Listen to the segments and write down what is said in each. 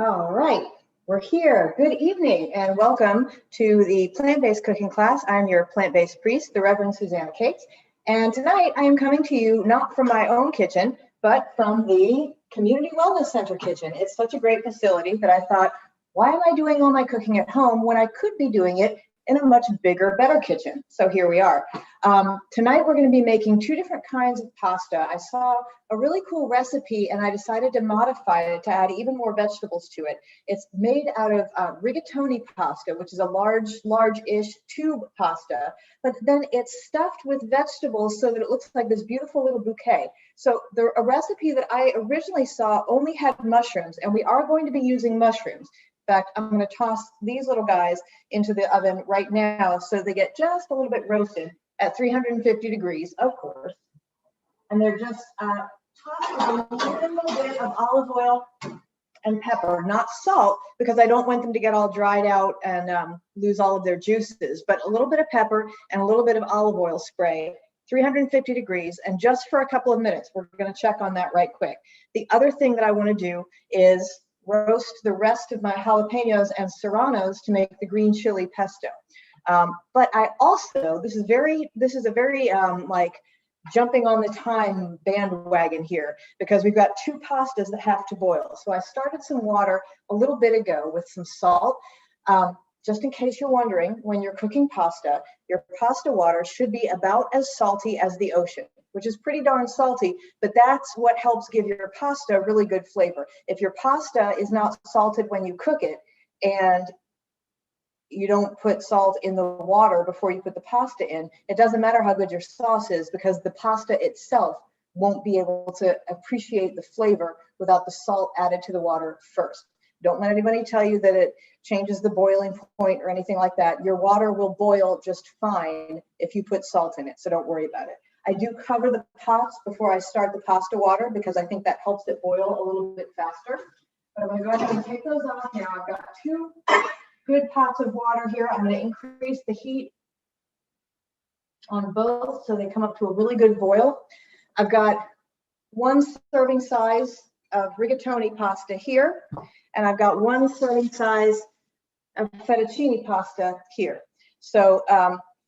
All right, we're here. Good evening and welcome to the plant-based cooking class. I'm your plant-based priest, the Reverend Susanna Cates. And tonight I am coming to you not from my own kitchen, but from the Community Wellness Center kitchen. It's such a great facility that I thought, why am I doing all my cooking at home when I could be doing it in a much bigger, better kitchen? So here we are. Tonight we're going to be making two different kinds of pasta. I saw a really cool recipe and I decided to modify it to add even more vegetables to it. It's made out of rigatoni pasta, which is a large-ish tube pasta, but then it's stuffed with vegetables so that it looks like this beautiful little bouquet. So a recipe that I originally saw only had mushrooms, and we are going to be using mushrooms. In fact, I'm going to toss these little guys into the oven right now so they get just a little bit roasted at 350 degrees, of course. And they're just tossing a little bit of olive oil and pepper, not salt, because I don't want them to get all dried out and lose all of their juices, but a little bit of pepper and a little bit of olive oil spray, 350 degrees, and just for a couple of minutes. We're going to check on that right quick. The other thing that I want to do is roast the rest of my jalapenos and serranos to make the green chili pesto. But I also, this is a very like jumping on the time bandwagon here, because we've got two pastas that have to boil. So I started some water a little bit ago with some salt. Just in case you're wondering, when you're cooking pasta, your pasta water should be about as salty as the ocean, which is pretty darn salty, but that's what helps give your pasta really good flavor. If your pasta is not salted when you cook it, and you don't put salt in the water before you put the pasta in, it doesn't matter how good your sauce is, because the pasta itself won't be able to appreciate the flavor without the salt added to the water first. Don't let anybody tell you that it changes the boiling point or anything like that. Your water will boil just fine if you put salt in it, so don't worry about it. I do cover the pots before I start the pasta water because I think that helps it boil a little bit faster. But I'm going to go ahead and take those off now. I've got two good pots of water here. I'm going to increase the heat on both so they come up to a really good boil. I've got one serving size of rigatoni pasta here, and I've got one serving size of fettuccine pasta here. So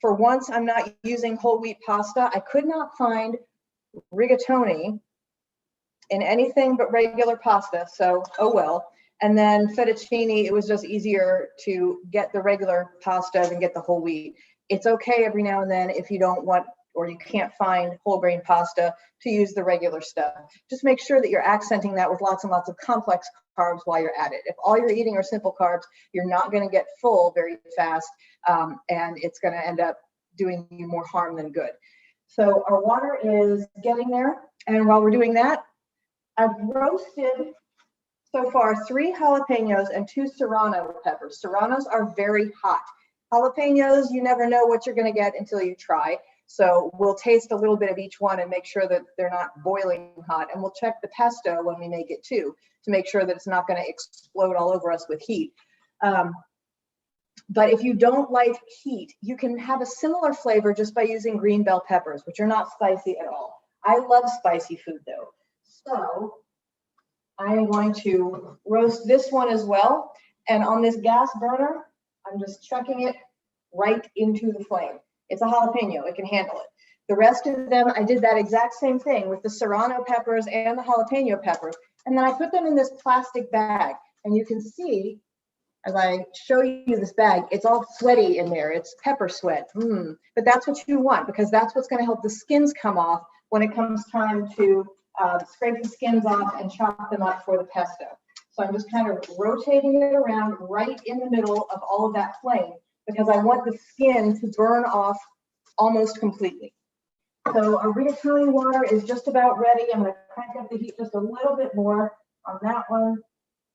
for once, I'm not using whole wheat pasta. I could not find rigatoni in anything but regular pasta, so oh well. And then fettuccine, it was just easier to get the regular pasta than get the whole wheat. It's okay every now and then if you don't want or you can't find whole grain pasta to use the regular stuff. Just make sure that you're accenting that with lots and lots of complex carbs while you're at it. If all you're eating are simple carbs, you're not going to get full very fast, and it's going to end up doing you more harm than good. So our water is getting there, and while we're doing that, I've roasted so far 3 jalapenos and 2 serrano peppers. Serranos are very hot. Jalapenos, you never know what you're going to get until you try. So we'll taste a little bit of each one and make sure that they're not boiling hot. And we'll check the pesto when we make it too, to make sure that it's not going to explode all over us with heat. But if you don't like heat, you can have a similar flavor just by using green bell peppers, which are not spicy at all. I love spicy food though. So I am going to roast this one as well. And on this gas burner, I'm just chucking it right into the flame. It's a jalapeno, it can handle it. The rest of them, I did that exact same thing with the serrano peppers and the jalapeno peppers. And then I put them in this plastic bag. And you can see, as I show you this bag, it's all sweaty in there. It's pepper sweat. But that's what you want, because that's what's going to help the skins come off when it comes time to scrape the skins off and chop them up for the pesto. So I'm just kind of rotating it around right in the middle of all of that flame, because I want the skin to burn off almost completely. So our rigatoni water is just about ready. I'm going to crank up the heat just a little bit more on that one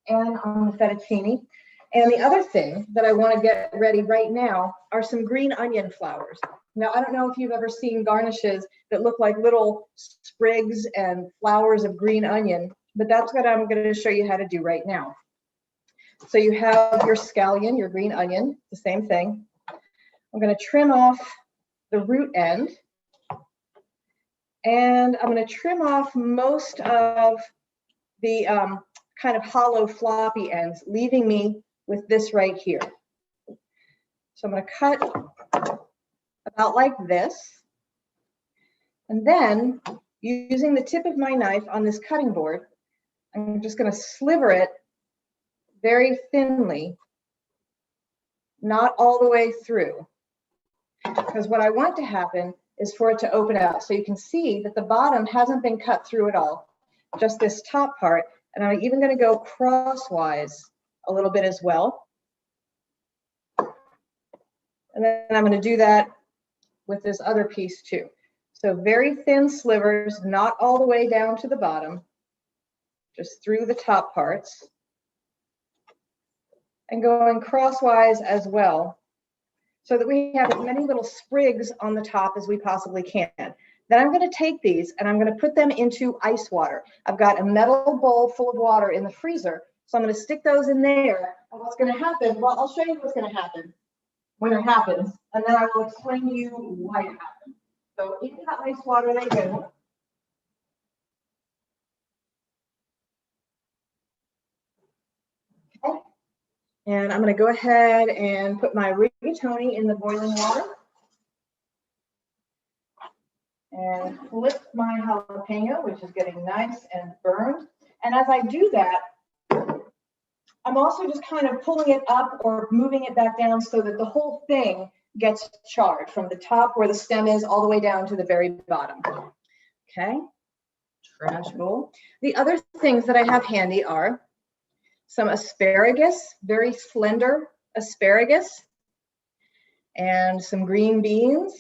and on the fettuccine. And the other thing that I want to get ready right now are some green onion flowers. Now, I don't know if you've ever seen garnishes that look like little sprigs and flowers of green onion, but that's what I'm going to show you how to do right now. So you have your scallion, your green onion, the same thing. I'm going to trim off the root end, and I'm going to trim off most of the kind of hollow floppy ends, leaving me with this right here. So I'm going to cut about like this. And then using the tip of my knife on this cutting board, I'm just going to sliver it very thinly, not all the way through. Because what I want to happen is for it to open out. So you can see that the bottom hasn't been cut through at all, just this top part. And I'm even going to go crosswise a little bit as well. And then I'm going to do that with this other piece too. So very thin slivers, not all the way down to the bottom, just through the top parts. And going crosswise as well, so that we have as many little sprigs on the top as we possibly can. Then I'm going to take these and I'm going to put them into ice water. I've got a metal bowl full of water in the freezer, so I'm going to stick those in there. And what's going to happen, well, I'll show you what's going to happen when it happens, and then I will explain to you why it happened. So into the ice water they go. Okay. And I'm going to go ahead and put my rigatoni in the boiling water and flip my jalapeno, which is getting nice and burned. And as I do that, I'm also just kind of pulling it up or moving it back down so that the whole thing gets charred from the top where the stem is all the way down to the very bottom. Okay, trash bowl. The other things that I have handy are some asparagus, very slender asparagus, and some green beans,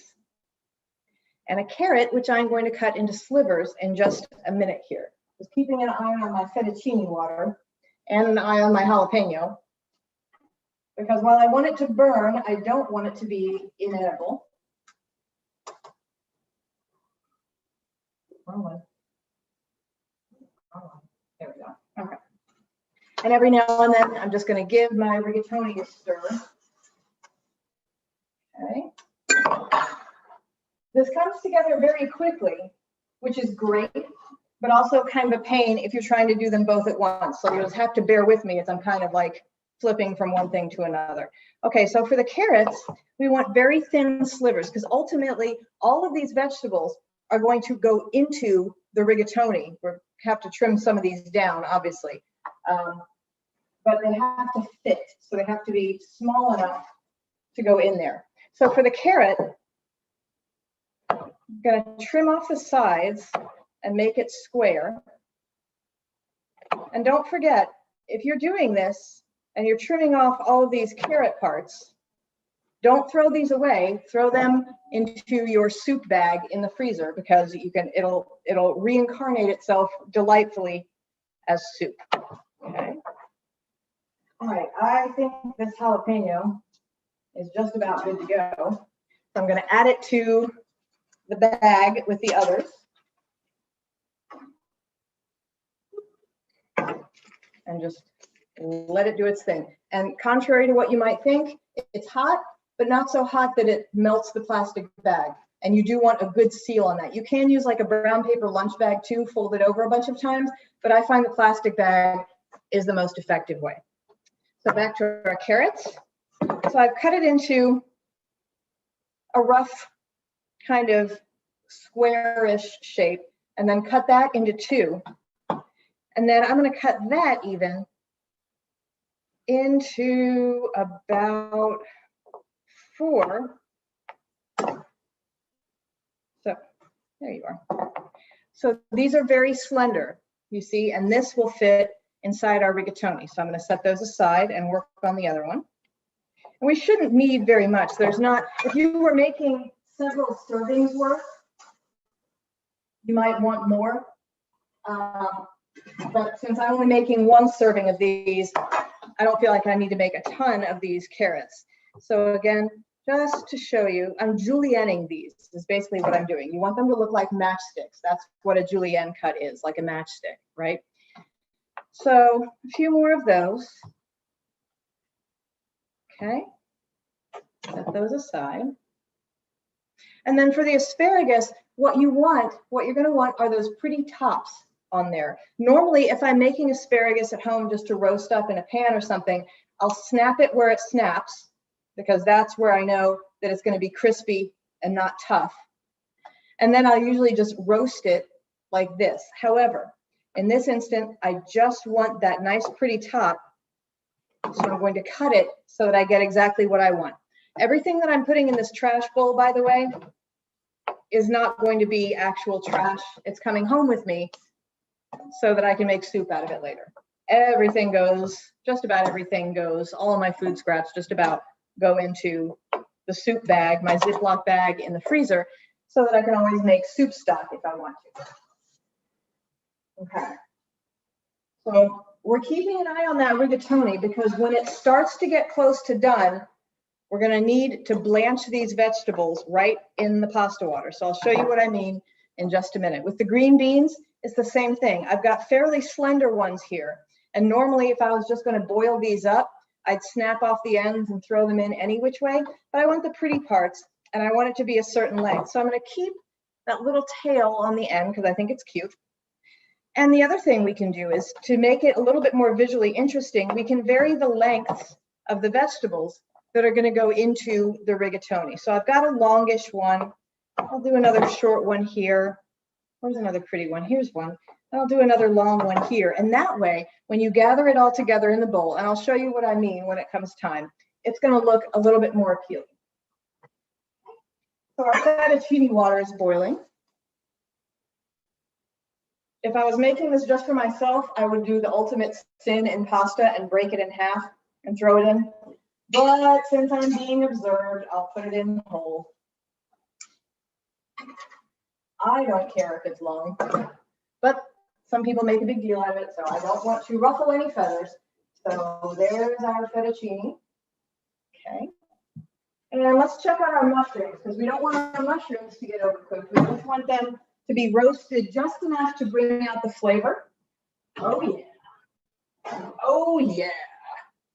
and a carrot, which I'm going to cut into slivers in just a minute here. Just keeping an eye on my fettuccine water and an eye on my jalapeno, because while I want it to burn, I don't want it to be inedible. There we go. Okay. And every now and then, I'm just going to give my rigatoni a stir. Okay. This comes together very quickly, which is great, but also kind of a pain if you're trying to do them both at once. So you'll just have to bear with me as I'm kind of like flipping from one thing to another. Okay, so for the carrots, we want very thin slivers because ultimately all of these vegetables are going to go into the rigatoni. We have to trim some of these down, obviously, but they have to fit. So they have to be small enough to go in there. So for the carrot, I'm going to trim off the sides and make it square. And don't forget, if you're doing this and you're trimming off all of these carrot parts, don't throw these away. Throw them into your soup bag in the freezer because you can. It'll reincarnate itself delightfully as soup. Okay. All right. I think this jalapeno is just about good to go. So I'm going to add it to the bag with the others. And just let it do its thing. And contrary to what you might think, it's hot, but not so hot that it melts the plastic bag. And you do want a good seal on that. You can use like a brown paper lunch bag too, fold it over a bunch of times, but I find the plastic bag is the most effective way. So back to our carrots. So I've cut it into a rough kind of squarish shape and then cut that into two. And then I'm going to cut that even into about 4. So there you are. So these are very slender, you see, and this will fit inside our rigatoni. So I'm going to set those aside and work on the other one. And we shouldn't need very much. There's not, if you were making several servings worth, you might want more. But since I'm only making 1 serving of these, I don't feel like I need to make a ton of these carrots. So again, just to show you, I'm julienning these, is basically what I'm doing. You want them to look like matchsticks. That's what a julienne cut is, like a matchstick, right? So a few more of those. Okay, set those aside. And then for the asparagus, what you're going to want are those pretty tops on there. Normally, if I'm making asparagus at home just to roast up in a pan or something, I'll snap it where it snaps, because that's where I know that it's going to be crispy and not tough. And then I'll usually just roast it like this. However, in this instant, I just want that nice pretty top. So I'm going to cut it so that I get exactly what I want. Everything that I'm putting in this trash bowl, by the way, is not going to be actual trash. It's coming home with me so that I can make soup out of it later. Everything goes, just about everything goes, all of my food scraps just about go into the soup bag, my Ziploc bag in the freezer, so that I can always make soup stock if I want to. Okay. So we're keeping an eye on that rigatoni, because when it starts to get close to done, we're going to need to blanch these vegetables right in the pasta water. So I'll show you what I mean in just a minute. With the green beans, it's the same thing. I've got fairly slender ones here. And normally, if I was just going to boil these up, I'd snap off the ends and throw them in any which way. But I want the pretty parts, and I want it to be a certain length. So I'm going to keep that little tail on the end because I think it's cute. And the other thing we can do is to make it a little bit more visually interesting, we can vary the lengths of the vegetables that are going to go into the rigatoni. So I've got a longish one. I'll do another short one here. Where's another pretty one? Here's one. I'll do another long one here. And that way, when you gather it all together in the bowl, and I'll show you what I mean when it comes time, it's going to look a little bit more appealing. So our fettuccine water is boiling. If I was making this just for myself, I would do the ultimate sin in pasta and break it in half and throw it in. But since I'm being observed, I'll put it in whole. I don't care if it's long, but some people make a big deal out of it, so I don't want to ruffle any feathers. So there's our fettuccine. Okay. And let's check out our mushrooms, because we don't want our mushrooms to get overcooked. We just want them to be roasted just enough to bring out the flavor. Oh, yeah. Oh, yeah.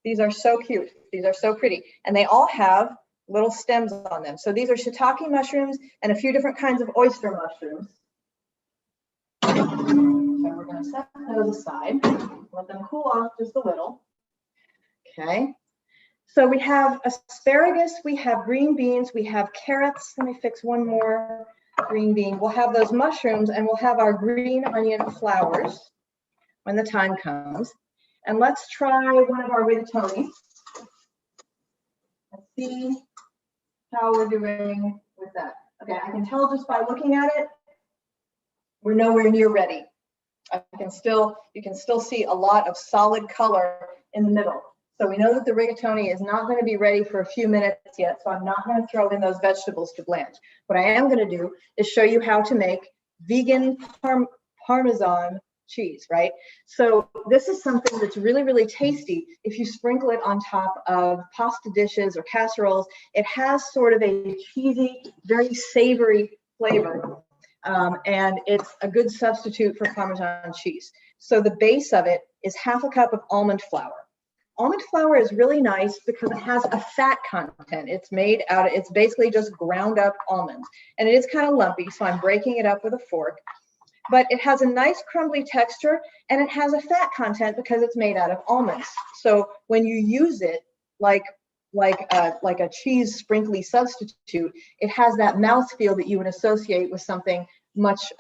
These are so cute. These are so pretty. And they all have little stems on them. So these are shiitake mushrooms and a few different kinds of oyster mushrooms. So we're going to set those aside. Let them cool off just a little. Okay. So we have asparagus, we have green beans, we have carrots. Let me fix one more green bean. We'll have those mushrooms, and we'll have our green onion flowers when the time comes. And let's try one of our rigatoni. Let's see how we're doing with that. Okay, I can tell just by looking at it, we're nowhere near ready. You can still see a lot of solid color in the middle. So we know that the rigatoni is not going to be ready for a few minutes yet, so I'm not going to throw in those vegetables to blanch. What I am going to do is show you how to make vegan Parmesan cheese, right? So this is something that's really, really tasty if you sprinkle it on top of pasta dishes or casseroles. It has sort of a cheesy, very savory flavor, and it's a good substitute for Parmesan cheese. So the base of it is half a cup of almond flour. Almond flour is really nice because it has a fat content. It's basically just ground up almonds, and it is kind of lumpy, so I'm breaking it up with a fork. But it has a nice crumbly texture, and it has a fat content because it's made out of almonds. So when you use it like a cheese sprinkly substitute, it has that mouthfeel that you would associate with something much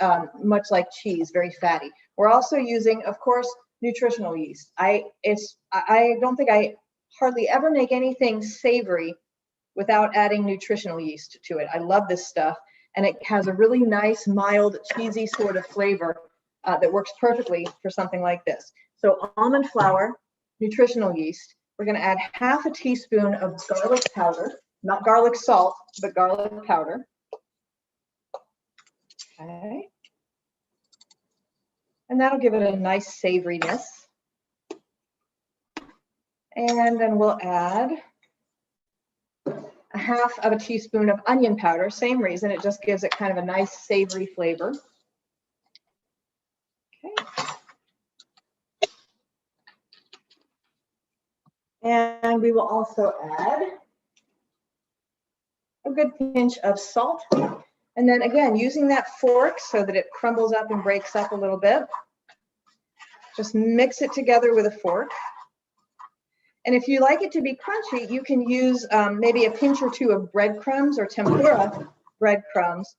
like cheese, very fatty. We're also using, of course, nutritional yeast. I don't think I hardly ever make anything savory without adding nutritional yeast to it. I love this stuff, and it has a really nice, mild, cheesy sort of flavor that works perfectly for something like this. So almond flour, nutritional yeast. We're going to add half a teaspoon of garlic powder, not garlic salt, but garlic powder. Okay. And that'll give it a nice savoriness. And then we'll add a half of a teaspoon of onion powder. Same reason, it just gives it kind of a nice savory flavor. Okay. And we will also add a good pinch of salt. And then again, using that fork so that it crumbles up and breaks up a little bit, Just mix it together with a fork. And if you like it to be crunchy, you can use maybe a pinch or two of breadcrumbs or tempura breadcrumbs,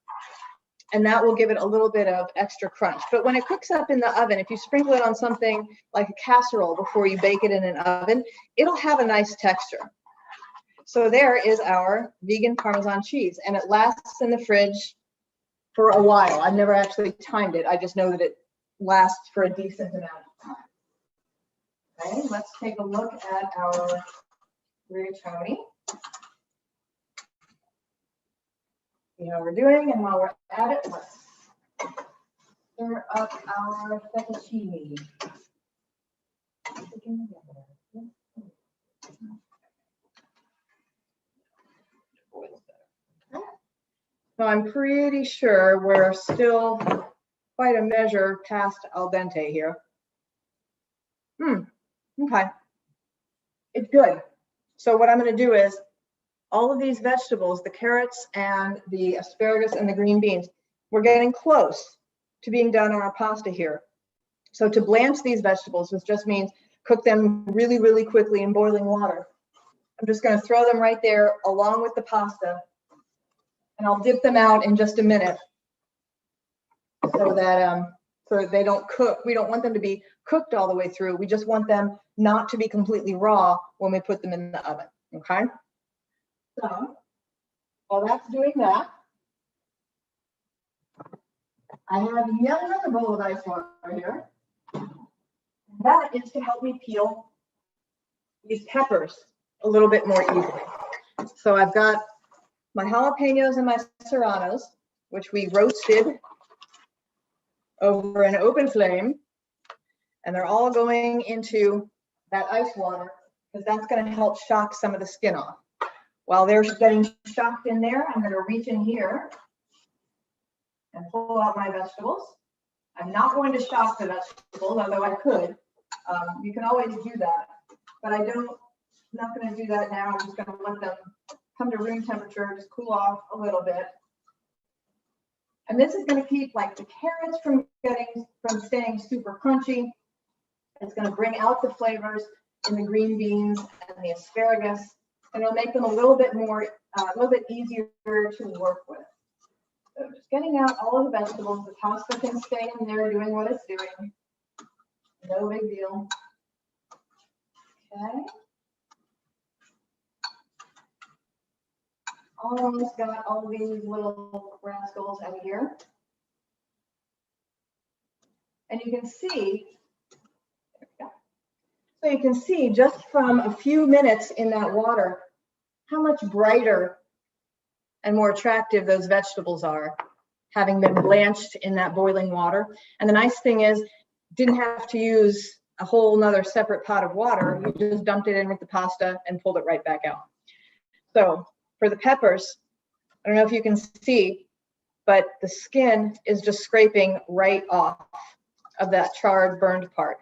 and that will give it a little bit of extra crunch. But when it cooks up in the oven, if you sprinkle it on something like a casserole before you bake it in an oven, it'll have a nice texture. So there is our vegan Parmesan cheese, and it lasts in the fridge for a while. I've never actually timed it. I just know that it lasts for a decent amount of time. Okay, let's take a look at our rigatoni. See how we're doing, and while we're at it, let's stir up our fettuccine. So I'm pretty sure we're still quite a measure past al dente here. Okay, it's good. So what I'm going to do is all of these vegetables, the carrots and the asparagus and the green beans, we're getting close to being done on our pasta here. So to blanch these vegetables, which just means cook them really, really quickly in boiling water. I'm just going to throw them right there along with the pasta, and I'll dip them out in just a minute so that they don't cook. We don't want them to be cooked all the way through. We just want them not to be completely raw when we put them in the oven, okay? So while that's doing that, I have yet another bowl of ice water here. That is to help me peel these peppers a little bit more easily. So I've got my jalapenos and my serranos, which we roasted over an open flame, and they're all going into that ice water because that's going to help shock some of the skin off. While they're getting shocked in there, I'm going to reach in here and pull out my vegetables. I'm not going to shock the vegetables, although I could. You can always do that, but I'm not going to do that now. I'm just going to let them come to room temperature, just cool off a little bit. And this is going to keep like the carrots from staying super crunchy. It's going to bring out the flavors in the green beans and the asparagus, and it'll make them a little bit easier to work with. So just getting out all of the vegetables. The pasta can stay in there doing what it's doing. No big deal. Okay. Almost got all these little rascals out here. And you can see, so you can see just from a few minutes in that water, how much brighter and more attractive those vegetables are, having been blanched in that boiling water. And the nice thing is, didn't have to use a whole nother separate pot of water. You just dumped it in with the pasta and pulled it right back out. So for the peppers, I don't know if you can see, but the skin is just scraping right off of that charred, burned part.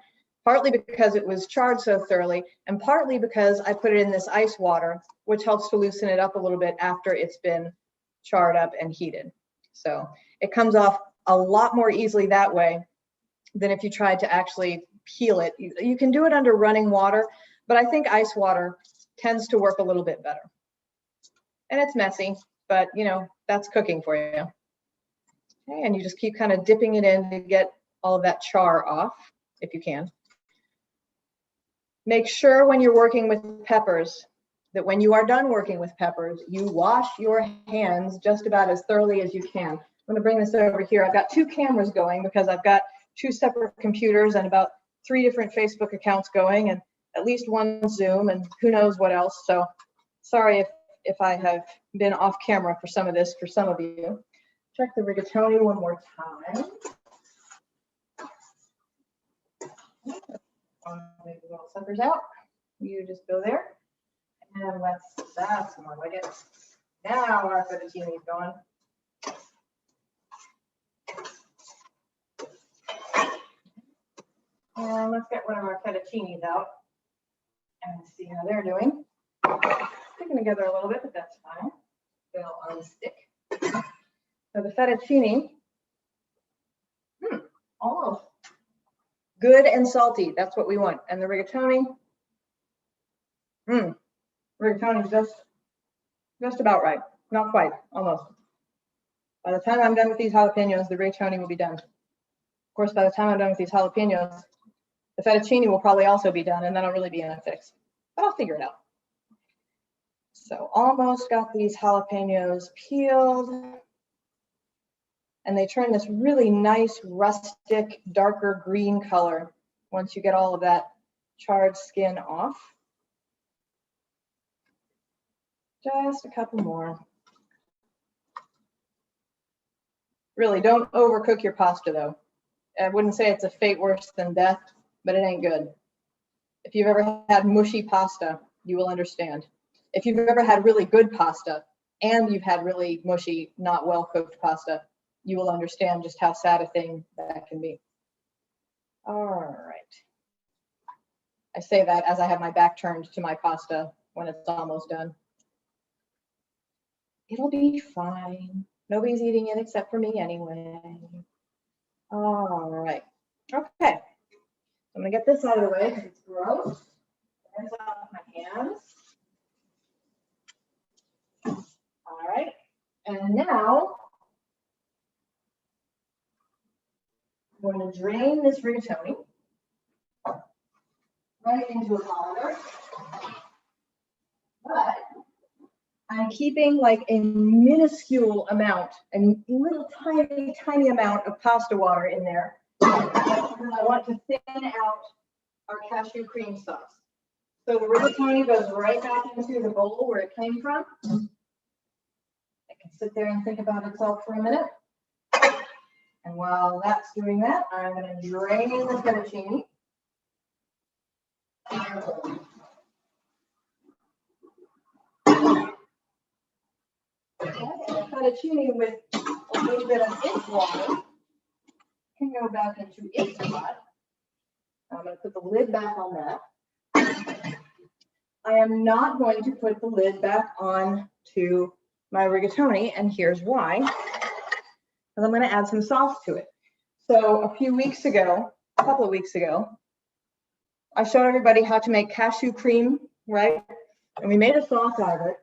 Partly because it was charred so thoroughly, and partly because I put it in this ice water, which helps to loosen it up a little bit after it's been charred up and heated. So it comes off a lot more easily that way than if you tried to actually peel it. You can do it under running water, but I think ice water tends to work a little bit better. And it's messy, but you know, that's cooking for you. Okay, and you just keep kind of dipping it in to get all of that char off, if you can. Make sure when you're working with peppers that when you are done working with peppers, you wash your hands just about as thoroughly as you can. I'm going to bring this over here. I've got two cameras going because I've got two separate computers and about 3 different Facebook accounts going, and at least one Zoom, and who knows what else. So sorry if I have been off camera for some of this for some of you. Check the rigatoni one more time. Maybe the little suckers out. You just go there, and that's more like it. Now our fettuccine is going. And let's get one of our fettuccines out and see how they're doing. Sticking together a little bit, but that's fine. They'll unstick. So the fettuccine, almost Good and salty, that's what we want. And the rigatoni, rigatoni is just about right. Not quite, almost. By the time I'm done with these jalapenos, the rigatoni will be done. Of course, by the time I'm done with these jalapenos, the fettuccine will probably also be done, and then I'll really be in a fix. But I'll figure it out. So almost got these jalapenos peeled. And they turn this really nice, rustic, darker green color once you get all of that charred skin off. Just a couple more. Really, don't overcook your pasta though. I wouldn't say it's a fate worse than death, but it ain't good. If you've ever had mushy pasta, you will understand. If you've ever had really good pasta and you've had really mushy, not well cooked pasta, you will understand just how sad a thing that can be. All right. I say that as I have my back turned to my pasta when it's almost done. It'll be fine. Nobody's eating it except for me anyway. All right. Okay. I'm gonna get this out of the way because it's gross. Hands off my hands. All right. And now I'm going to drain this rigatoni right into a colander. But I'm keeping like a minuscule amount, a little tiny amount of pasta water in there because I want to thin out our cashew cream sauce. So the rigatoni goes right back into the bowl where it came from. It can sit there and think about itself for a minute. And while that's doing that, I'm going to drain the fettuccine. The fettuccine with a little bit of its water can go back into its pot. I'm going to put the lid back on that. I am not going to put the lid back on to my rigatoni, and here's why. Because I'm going to add some sauce to it. So a couple of weeks ago, I showed everybody how to make cashew cream, right? And we made a sauce out of it.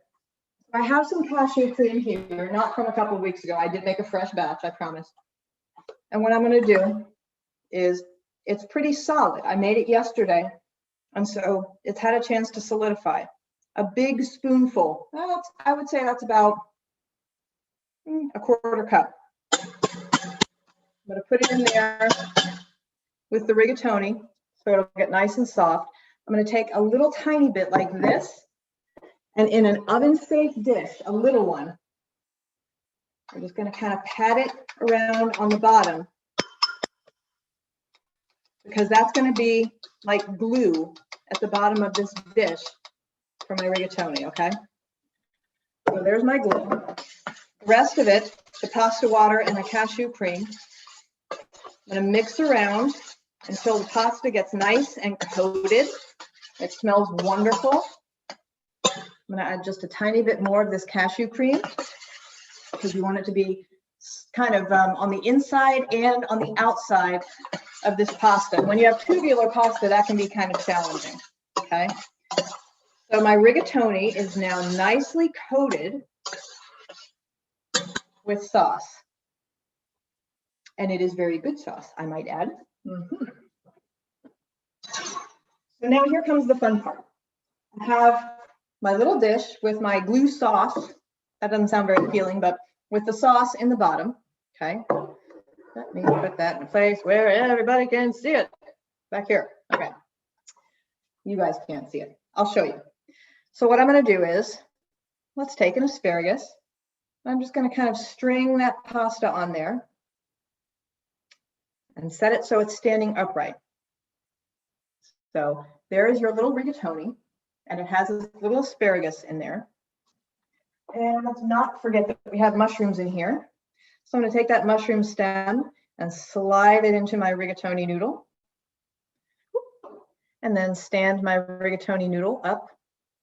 I have some cashew cream here, not from a couple of weeks ago. I did make a fresh batch, I promise. And what I'm going to do is, it's pretty solid. I made it yesterday, and so it's had a chance to solidify. A big spoonful, I would say that's about a quarter cup. I'm going to put it in there with the rigatoni so it'll get nice and soft. I'm going to take a little tiny bit like this, and in an oven-safe dish, a little one, I'm just going to kind of pat it around on the bottom because that's going to be like glue at the bottom of this dish for my rigatoni, okay? So there's my glue. The rest of it, the pasta water and the cashew cream, I'm going to mix around until the pasta gets nice and coated. It smells wonderful. I'm going to add just a tiny bit more of this cashew cream because we want it to be kind of on the inside and on the outside of this pasta. When you have tubular pasta, that can be kind of challenging, okay? So my rigatoni is now nicely coated with sauce. And it is very good sauce, I might add. So now here comes the fun part. I have my little dish with my glue sauce. That doesn't sound very appealing, but with the sauce in the bottom, okay? Let me put that in a place where everybody can see it. Back here, okay. You guys can't see it. I'll show you. So what I'm gonna do is, let's take an asparagus. I'm just gonna kind of string that pasta on there and set it so it's standing upright. So there is your little rigatoni, and it has this little asparagus in there. And let's not forget that we have mushrooms in here. So I'm going to take that mushroom stem and slide it into my rigatoni noodle. And then stand my rigatoni noodle up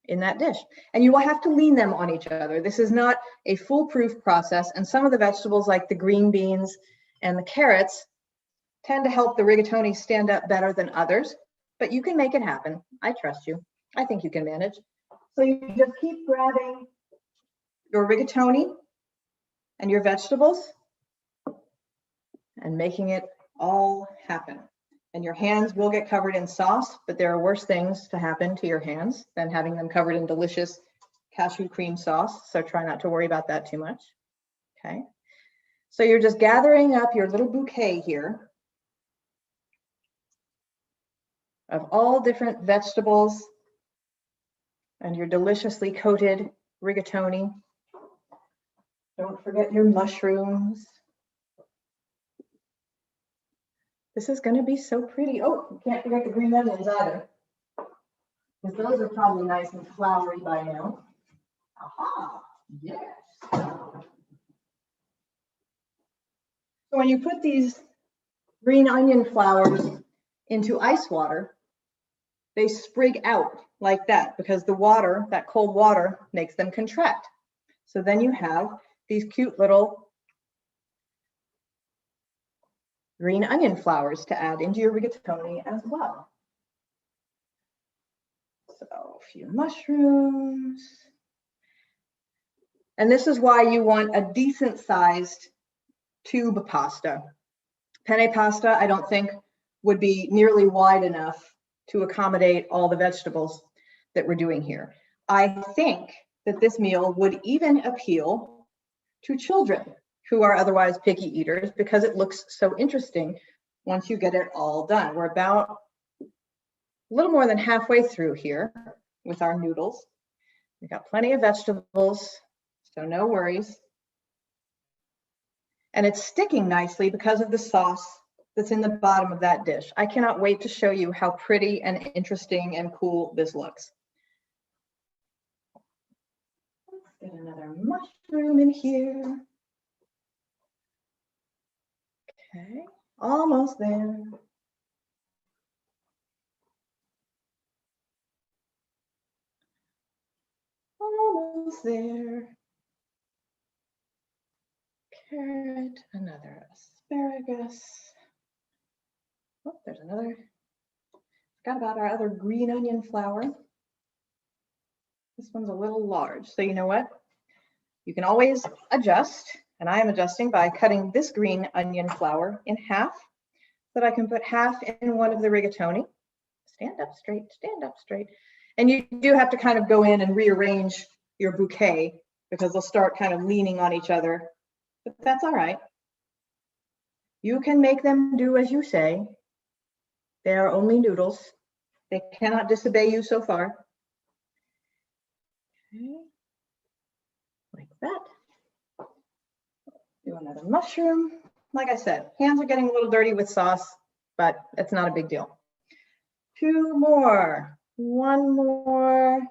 in that dish. And you will have to lean them on each other. This is not a foolproof process. And some of the vegetables like the green beans and the carrots tend to help the rigatoni stand up better than others, but you can make it happen. I trust you. I think you can manage. So you just keep grabbing your rigatoni and your vegetables and making it all happen. And your hands will get covered in sauce, but there are worse things to happen to your hands than having them covered in delicious cashew cream sauce. So try not to worry about that too much. Okay. So you're just gathering up your little bouquet here of all different vegetables and your deliciously coated rigatoni. Don't forget your mushrooms. This is going to be so pretty. Oh, you can't forget the green onions either, because those are probably nice and floury by now. Aha, yes. So when you put these green onion flowers into ice water, they sprig out like that because the water, that cold water, makes them contract. So then you have these cute little green onion flowers to add into your rigatoni as well. So a few mushrooms. And this is why you want a decent sized tube pasta. Penne pasta, I don't think, would be nearly wide enough to accommodate all the vegetables that we're doing here. I think that this meal would even appeal to children who are otherwise picky eaters because it looks so interesting once you get it all done. We're about a little more than halfway through here with our noodles. We've got plenty of vegetables, so no worries. And it's sticking nicely because of the sauce that's in the bottom of that dish. I cannot wait to show you how pretty and interesting and cool this looks. Let's get another mushroom in here. Okay, almost there. Almost there. Carrot, another asparagus. Oh, there's another. Forgot about our other green onion flower. This one's a little large, so you know what? You can always adjust, and I am adjusting by cutting this green onion flower in half so that I can put half in one of the rigatoni. Stand up straight, stand up straight. And you do have to kind of go in and rearrange your bouquet because they'll start kind of leaning on each other, but that's all right. You can make them do as you say. They are only noodles. They cannot disobey you so far. Okay. Like that. Do another mushroom. Like I said, hands are getting a little dirty with sauce, but it's not a big deal. Two more, one more.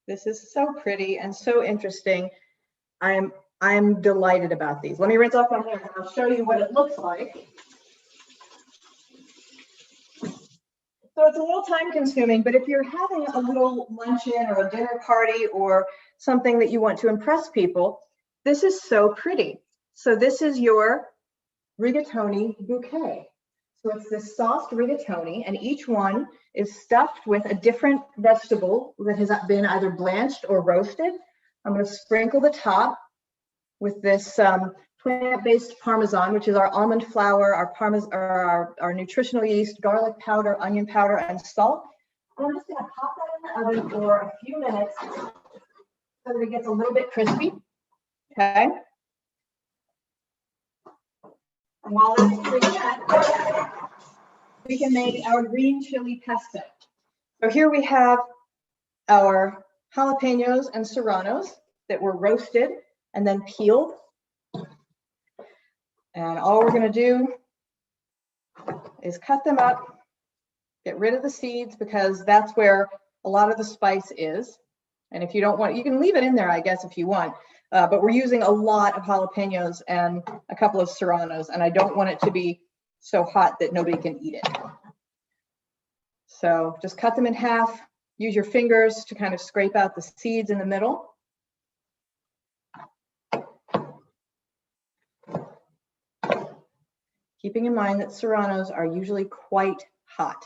This is so pretty and so interesting. I'm delighted about these. Let me rinse off my hands and I'll show you what it looks like. So it's a little time consuming, but if you're having a little luncheon or a dinner party or something that you want to impress people, this is so pretty. So this is your rigatoni bouquet. So it's this sauced rigatoni, and each one is stuffed with a different vegetable that has been either blanched or roasted. I'm going to sprinkle the top with this plant-based Parmesan, which is our almond flour, our nutritional yeast, garlic powder, onion powder, and salt. And I'm just going to pop that in the oven for a few minutes so that it gets a little bit crispy. Okay. And while that's doing that, we can make our green chili pesto. So here we have our jalapenos and serranos that were roasted and then peeled. And all we're going to do is cut them up, get rid of the seeds because that's where a lot of the spice is. And if you don't want, you can leave it in there, I guess, if you want. But we're using a lot of jalapenos and a couple of serranos, and I don't want it to be so hot that nobody can eat it. So just cut them in half. Use your fingers to kind of scrape out the seeds in the middle. keeping in mind that serranos are usually quite hot.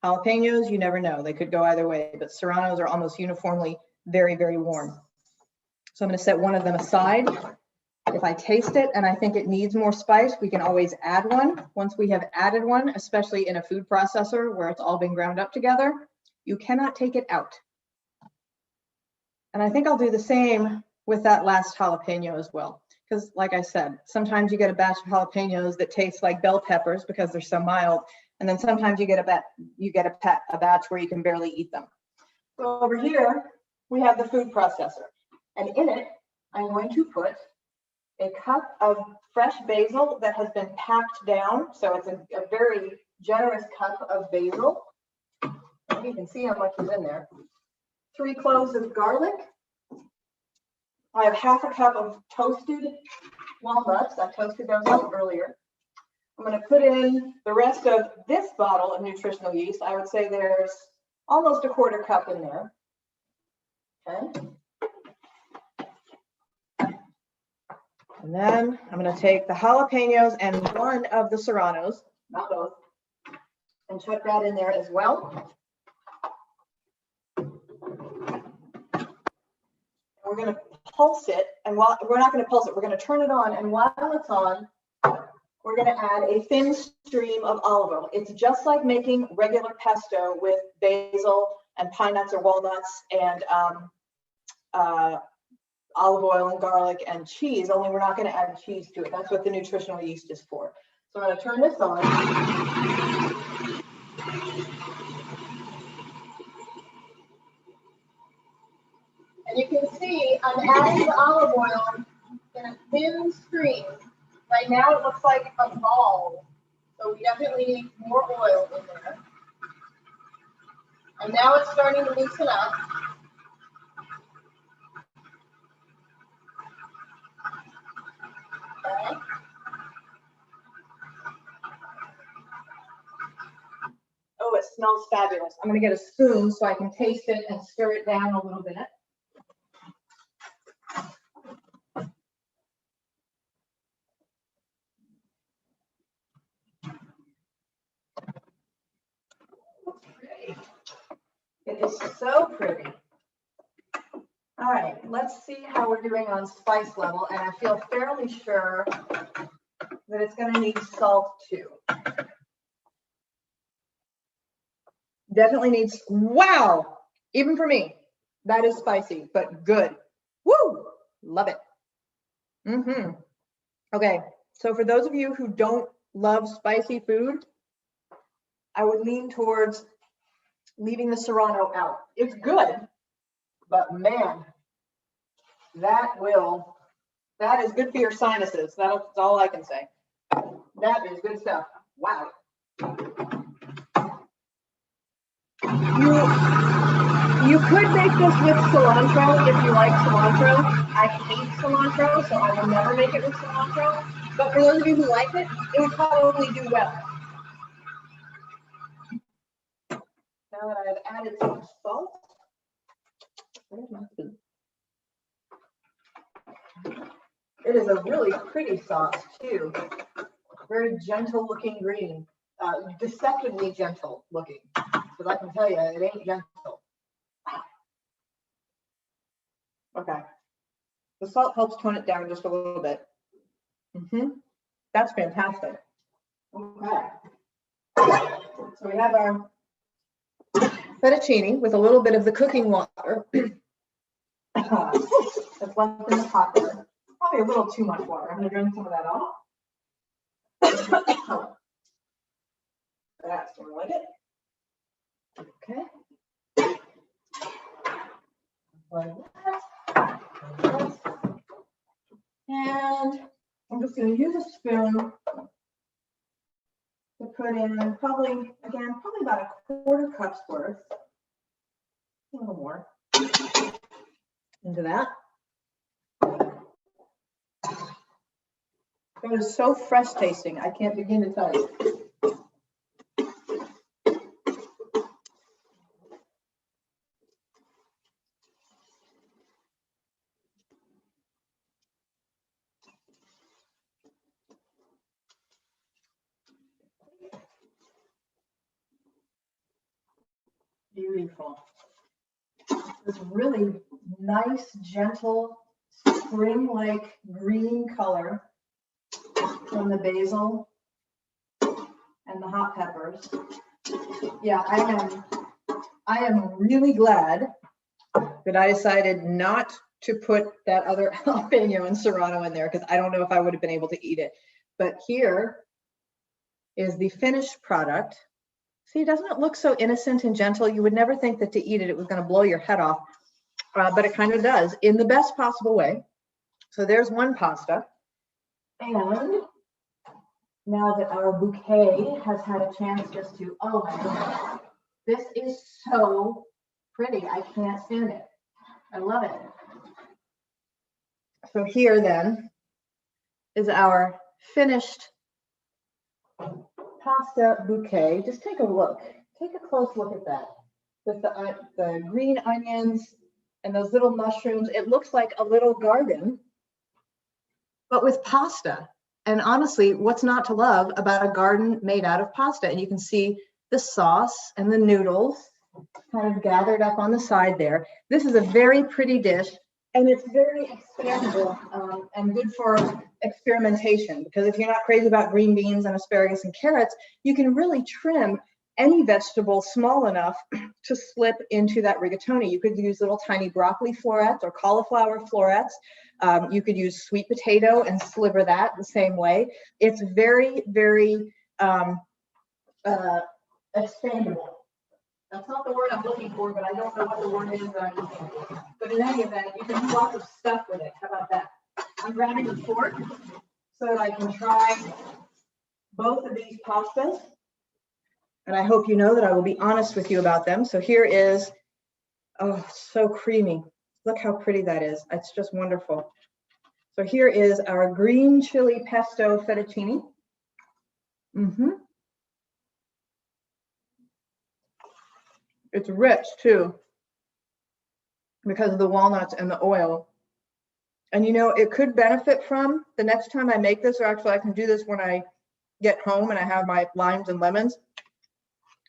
Jalapenos, you never know. They could go either way, but serranos are almost uniformly very, very warm. So I'm going to set one of them aside. If I taste it and I think it needs more spice, we can always add one. Once we have added one, especially in a food processor where it's all been ground up together, you cannot take it out. And I think I'll do the same with that last jalapeno as well. Because like I said, sometimes you get a batch of jalapenos that taste like bell peppers because they're so mild. And then sometimes you get a batch where you can barely eat them. So over here, we have the food processor. And in it, I'm going to put a cup of fresh basil that has been packed down. So it's a very generous cup of basil. And you can see how much is in there. 3 cloves of garlic. I have half a cup of toasted walnuts. I toasted those up earlier. I'm going to put in the rest of this bottle of nutritional yeast. I would say there's almost a 1/4 cup in there. Okay. And then I'm going to take the jalapenos and one of the serranos, not both, and chuck that in there as well. We're going to pulse it, and while we're not going to pulse it, we're going to turn it on, and while it's on, we're going to add a thin stream of olive oil. It's just like making regular pesto with basil and pine nuts or walnuts and olive oil and garlic and cheese, only we're not going to add cheese to it. That's what the nutritional yeast is for. So I'm going to turn this on. And you can see I'm adding the olive oil in a thin stream. Right now it looks like a ball. So we definitely need more oil in there. And now it's starting to loosen up. Okay. Oh, it smells fabulous. I'm going to get a spoon so I can taste it and stir it down a little bit. It is so pretty. All right, let's see how we're doing on spice level, and I feel fairly sure that it's going to need salt too. Definitely needs, wow, even for me, that is spicy, but good. Woo, love it. Okay, so for those of you who don't love spicy food, I would lean towards leaving the serrano out. It's good, but man, that is good for your sinuses. That's all I can say. That is good stuff. Wow. You could make this with cilantro if you like cilantro. I hate cilantro, so I will never make it with cilantro. But for those of you who like it, it would probably do well. Now that I've added some salt, where's my spoon? It is a really pretty sauce too. Very gentle looking green, deceptively gentle looking. Because I can tell you, it ain't gentle. Okay. The salt helps tone it down just a little bit. That's fantastic. Okay. So we have our fettuccine with a little bit of the cooking water that's left in the pot there. Probably a little too much water. I'm going to drain some of that off. That's more like it. Okay. Like that. And I'm just going to use a spoon to put in probably about a 1/4 cup's worth, a little more, into that. It is so fresh tasting, I can't begin to tell you. beautiful. This really nice, gentle, spring-like green color from the basil and the hot peppers. Yeah, I am really glad that I decided not to put that other jalapeno and serrano in there, because I don't know if I would have been able to eat it. But here is the finished product. See, doesn't it look so innocent and gentle? You would never think that to eat it, it was going to blow your head off, but it kind of does in the best possible way. So there's one pasta. And now that our bouquet has had a chance just to, oh my goodness, this is so pretty. I can't stand it. I love it. So here then is our finished pasta bouquet. Just take a look. Take a close look at that. With the green onions and those little mushrooms. It looks like a little garden, but with pasta. And honestly, what's not to love about a garden made out of pasta? And you can see the sauce and the noodles kind of gathered up on the side there. This is a very pretty dish, and it's very expandable and good for experimentation, because if you're not crazy about green beans and asparagus and carrots, you can really trim any vegetable small enough to slip into that rigatoni. You could use little tiny broccoli florets or cauliflower florets. You could use sweet potato and sliver that the same way. It's very, very expandable. That's not the word I'm looking for, but I don't know what the word is that I'm looking for. But in any event, you can do lots of stuff with it. How about that? I'm grabbing a fork so that I can try both of these pastas. And I hope you know that I will be honest with you about them. So here is, oh, so creamy. Look how pretty that is. It's just wonderful. So here is our green chili pesto fettuccine. It's rich too, because of the walnuts and the oil. And you know, it could benefit from, the next time I make this, or actually I can do this when I get home and I have my limes and lemons.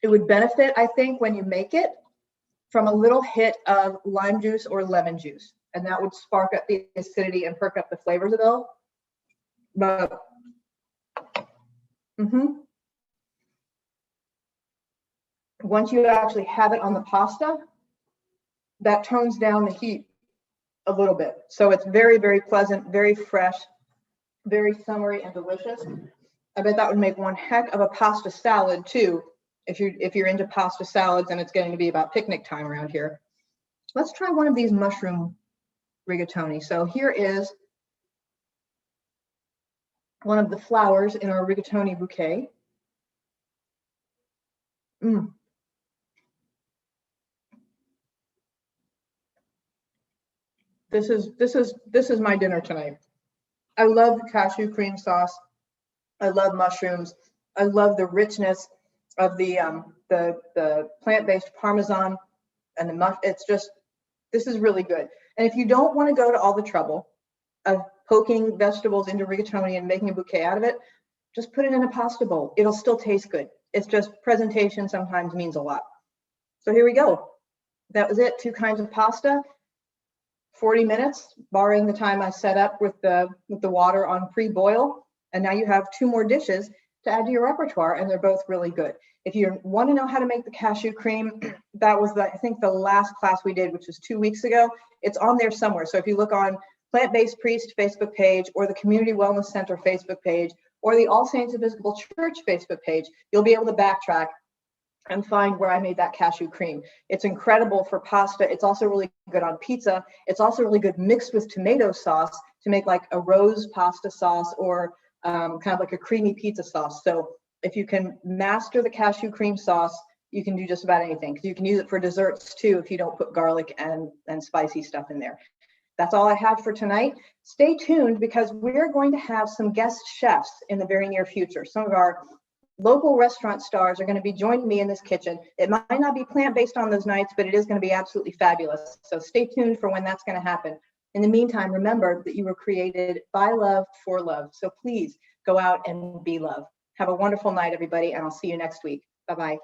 It would benefit, I think, when you make it, from a little hit of lime juice or lemon juice. And that would spark up the acidity and perk up the flavors a bit. But, once you actually have it on the pasta, that tones down the heat a little bit. So it's very, very pleasant, very fresh, very summery and delicious. I bet that would make one heck of a pasta salad too, if you're into pasta salads and it's getting to be about picnic time around here. Let's try one of these mushroom rigatoni. So here is one of the flowers in our rigatoni bouquet. This is my dinner tonight. I love the cashew cream sauce. I love mushrooms. I love the richness of the plant-based Parmesan and the it's just, this is really good. And if you don't want to go to all the trouble of poking vegetables into rigatoni and making a bouquet out of it, just put it in a pasta bowl. It'll still taste good. It's just presentation sometimes means a lot. So here we go. That was it. 2 kinds of pasta. 40 minutes, barring the time I set up with the water on pre-boil. And now you have 2 more dishes to add to your repertoire, and they're both really good. If you want to know how to make the cashew cream, that was I think the last class we did, which was 2 weeks ago. It's on there somewhere. So if you look on Plant-Based Priest Facebook page, or the Community Wellness Center Facebook page, or the All Saints Episcopal Church Facebook page, you'll be able to backtrack and find where I made that cashew cream. It's incredible for pasta. It's also really good on pizza. It's also really good mixed with tomato sauce to make like a rose pasta sauce, or kind of like a creamy pizza sauce. So if you can master the cashew cream sauce, you can do just about anything. You can use it for desserts too if you don't put garlic and spicy stuff in there. That's all I have for tonight. Stay tuned, because we're going to have some guest chefs in the very near future. Some of our local restaurant stars are going to be joining me in this kitchen. It might not be plant-based on those nights, but it is going to be absolutely fabulous. So stay tuned for when that's going to happen. In the meantime, remember that you were created by love for love. So please go out and be love. Have a wonderful night, everybody, and I'll see you next week. Bye-bye.